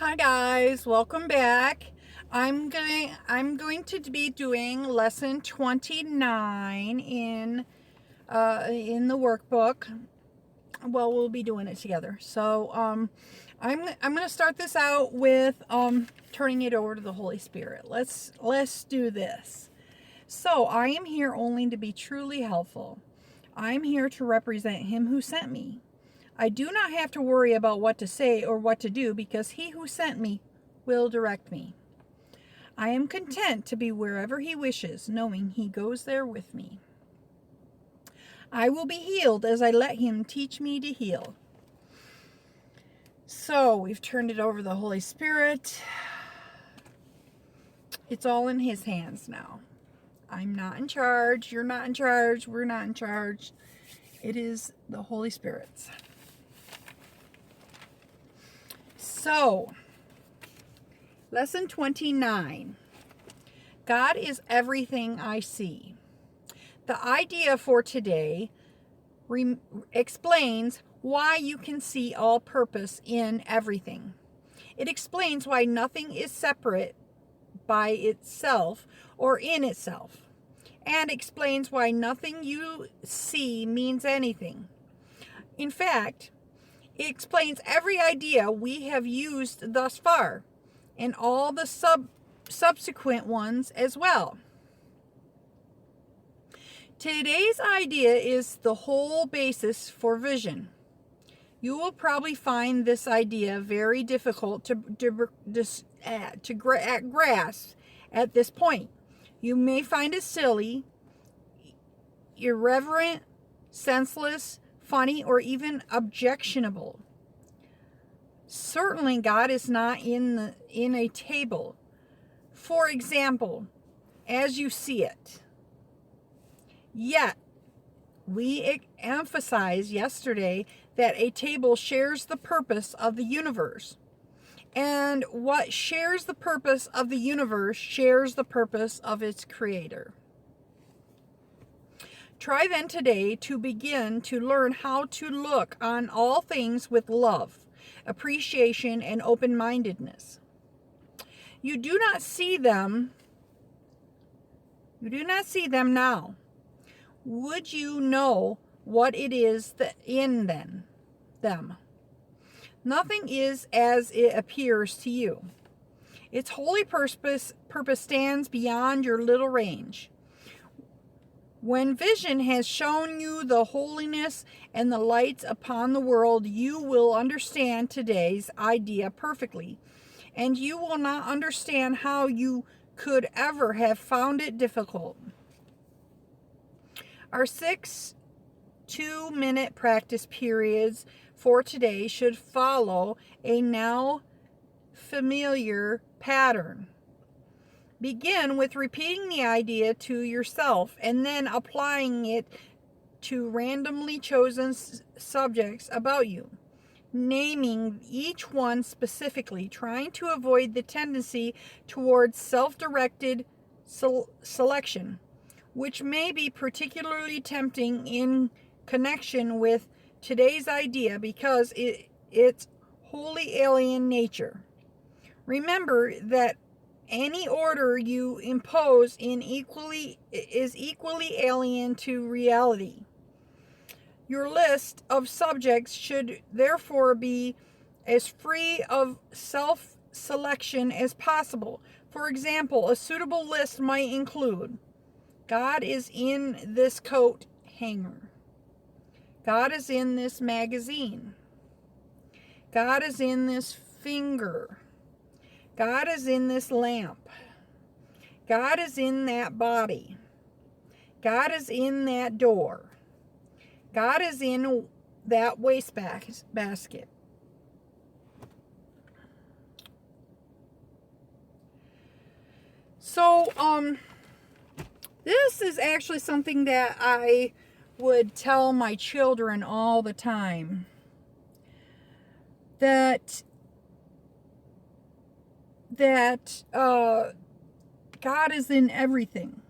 Hi guys, welcome back. I'm going to be doing lesson 29 in the workbook. Well, we'll be doing it together. So I'm going to start this out with turning it over to the Holy Spirit. Let's do this. So, I am here only to be truly helpful. I'm here to represent him who sent me. I do not have to worry about what to say or what to do because he who sent me will direct me. I am content to be wherever he wishes, knowing he goes there with me. I will be healed as I let him teach me to heal. So we've turned it over to the Holy Spirit. It's all in his hands now. I'm not in charge. You're not in charge. We're not in charge. It is the Holy Spirit's. So, lesson 29. God is everything I see. The idea for today explains why you can see all purpose in everything. It explains why nothing is separate by itself or in itself, and explains why nothing you see means anything. In fact, it explains every idea we have used thus far, and all the subsequent ones as well. Today's idea is the whole basis for vision. You will probably find this idea very difficult to grasp at this point. You may find it silly, irreverent, senseless, funny, or even objectionable. Certainly, God is not in a table. For example, as you see it. Yet, we emphasized yesterday that a table shares the purpose of the universe. And what shares the purpose of the universe shares the purpose of its creator. Try then today to begin to learn how to look on all things with love, appreciation, and open-mindedness. You do not see them now. Would you know what it is in them? Nothing is as it appears to you. Its holy purpose stands beyond your little range. When vision has shown you the holiness and the lights upon the world, you will understand today's idea perfectly, and you will not understand how you could ever have found it difficult. Our 6 2-minute practice periods for today should follow a now familiar pattern. Begin with repeating the idea to yourself and then applying it to randomly chosen subjects about you, naming each one specifically, trying to avoid the tendency towards self-directed selection, which may be particularly tempting in connection with today's idea because its wholly alien nature. Remember that any order you impose is equally alien to reality. Your list of subjects should therefore be as free of self-selection as possible. For example, a suitable list might include: God is in this coat hanger. God is in this magazine. God is in this finger. God is in this lamp. God is in that body. God is in that door. God is in that wastebasket. So, this is actually something that I would tell my children all the time. That God is in everything.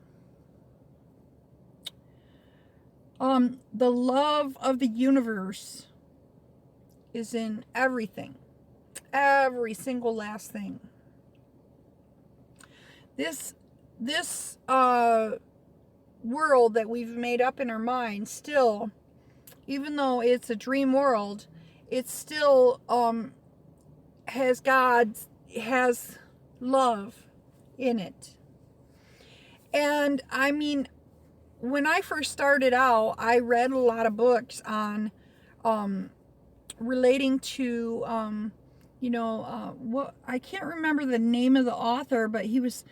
The love of the universe is in everything. Every single last thing. This world that we've made up in our mind still, even though it's a dream world, it still has love in it. And I mean, when I first started out, I read a lot of books on relating to what, I can't remember the name of the author, but he was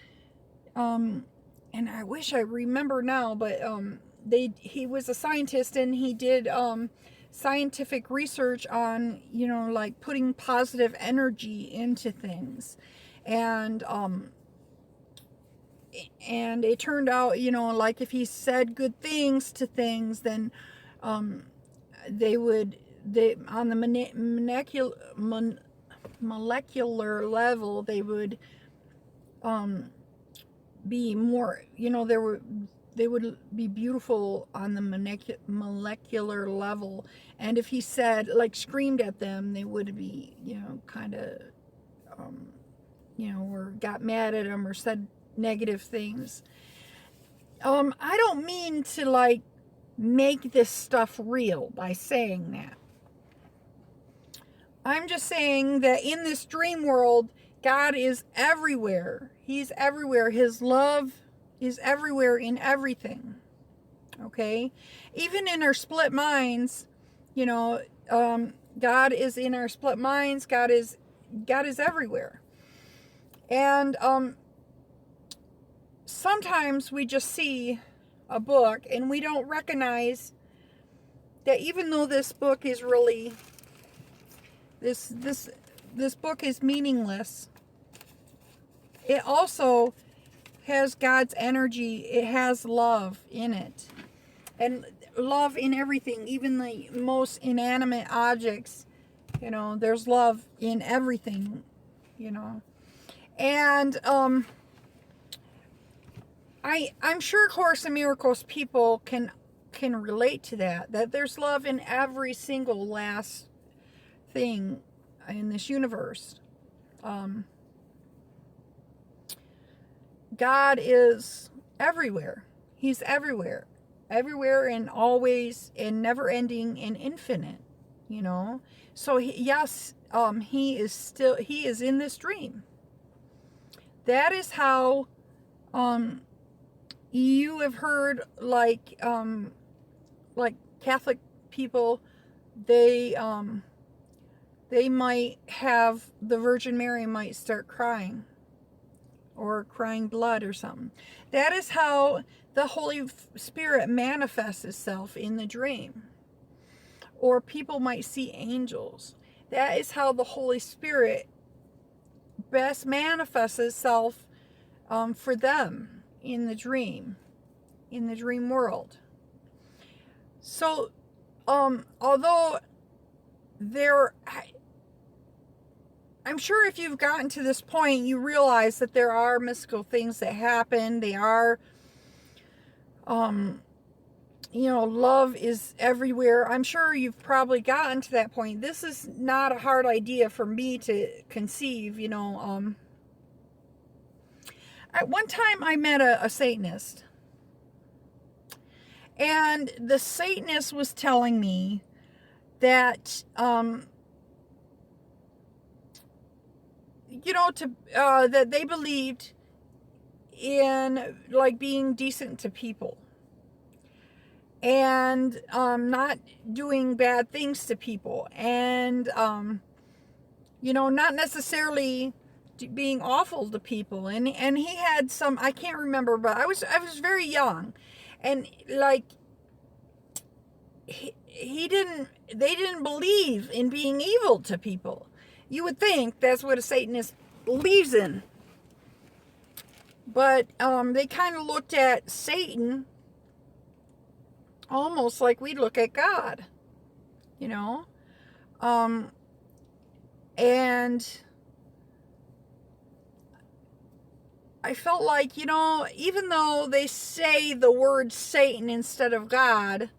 and I wish I remember now, but he was a scientist, and he did scientific research on, like putting positive energy into things. And it turned out, like if he said good things to things, then they on the molecular level, they would be more, they would be beautiful on the molecular level. And if he said, like, screamed at them, they would be, kind of, or got mad at him or said negative things. I don't mean to, like, make this stuff real by saying that. I'm just saying that in this dream world, God is everywhere. He's everywhere. His love is everywhere in everything. Okay? Even in our split minds, God is in our split minds. God is everywhere. And sometimes we just see a book and we don't recognize that even though this book is really this book is meaningless, it also has God's energy. It has love in it, and love in everything, even the most inanimate objects. There's love in everything. And I'm sure Course in Miracles people can relate to that there's love in every single last thing in this universe. God is everywhere. He's everywhere and always, and never ending and infinite. So he is in this dream. That is how you have heard, like Catholic people, they might have, the Virgin Mary might start crying or crying blood or something. That is how the Holy Spirit manifests itself in the dream. Or people might see angels. That is how the Holy Spirit best manifests itself for them in the dream world. So, although I'm sure if you've gotten to this point, you realize that there are mystical things that happen. They are, love is everywhere. I'm sure you've probably gotten to that point. This is not a hard idea for me to conceive, At one time I met a Satanist. And the Satanist was telling me that, that they believed in, like, being decent to people and not doing bad things to people, and not necessarily being awful to people. And he had some, I can't remember, but I was very young, and like they didn't believe in being evil to people. You would think that's what a Satanist believes in. But they kind of looked at Satan almost like we look at God, and I felt like, even though they say the word Satan instead of God,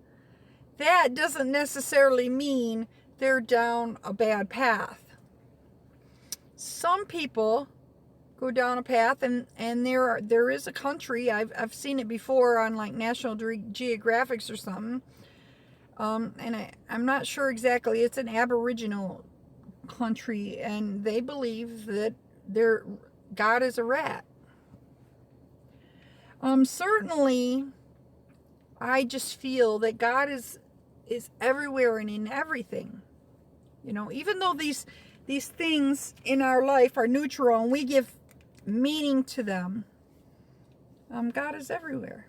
that doesn't necessarily mean they're down a bad path. some people go down a path, and there is a country, I've seen it before on like National Geographics or something, and I'm not sure exactly. It's an Aboriginal country, and they believe that God is a rat. Certainly, I just feel that God is everywhere and in everything. You know, even though these things in our life are neutral and we give meaning to them, God is everywhere.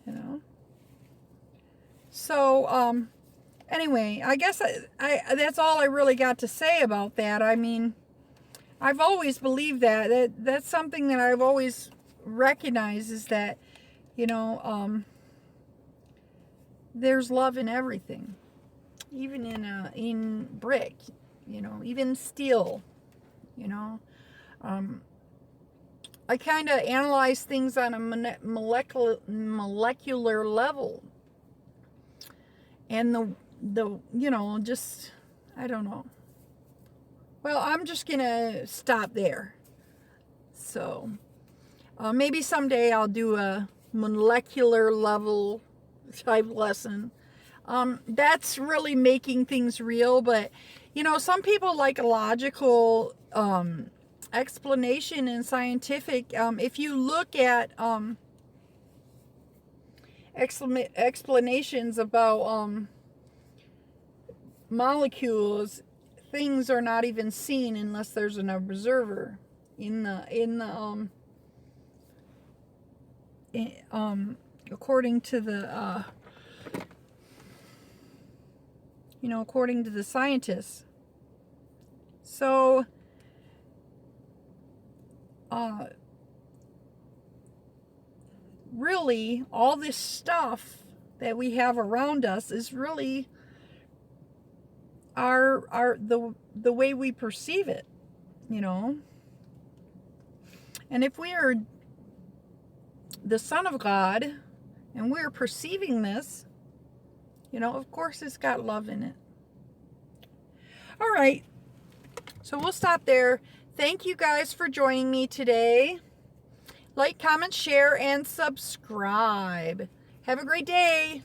You know. So anyway, I guess I that's all I really got to say about that. I mean, I've always believed that's something that I've always recognized, is that, you know, there's love in everything, even in brick, you know, even steel, you know. I kind of analyze things on a molecular level, and the you know, just, I don't know. Well, I'm just gonna stop there. So maybe someday I'll do a molecular level type lesson. That's really making things real, but you know, some people like a logical explanation and scientific. If you look at explanations about molecules, things are not even seen unless there's an observer. According to the you know, according to the scientists. So really, all this stuff that we have around us is really the way we perceive it, you know. And if we are the Son of God and we're perceiving this, you know, of course it's got love in it. All right, so we'll stop there. Thank you guys for joining me today. Like, comment, share, and subscribe. Have a great day.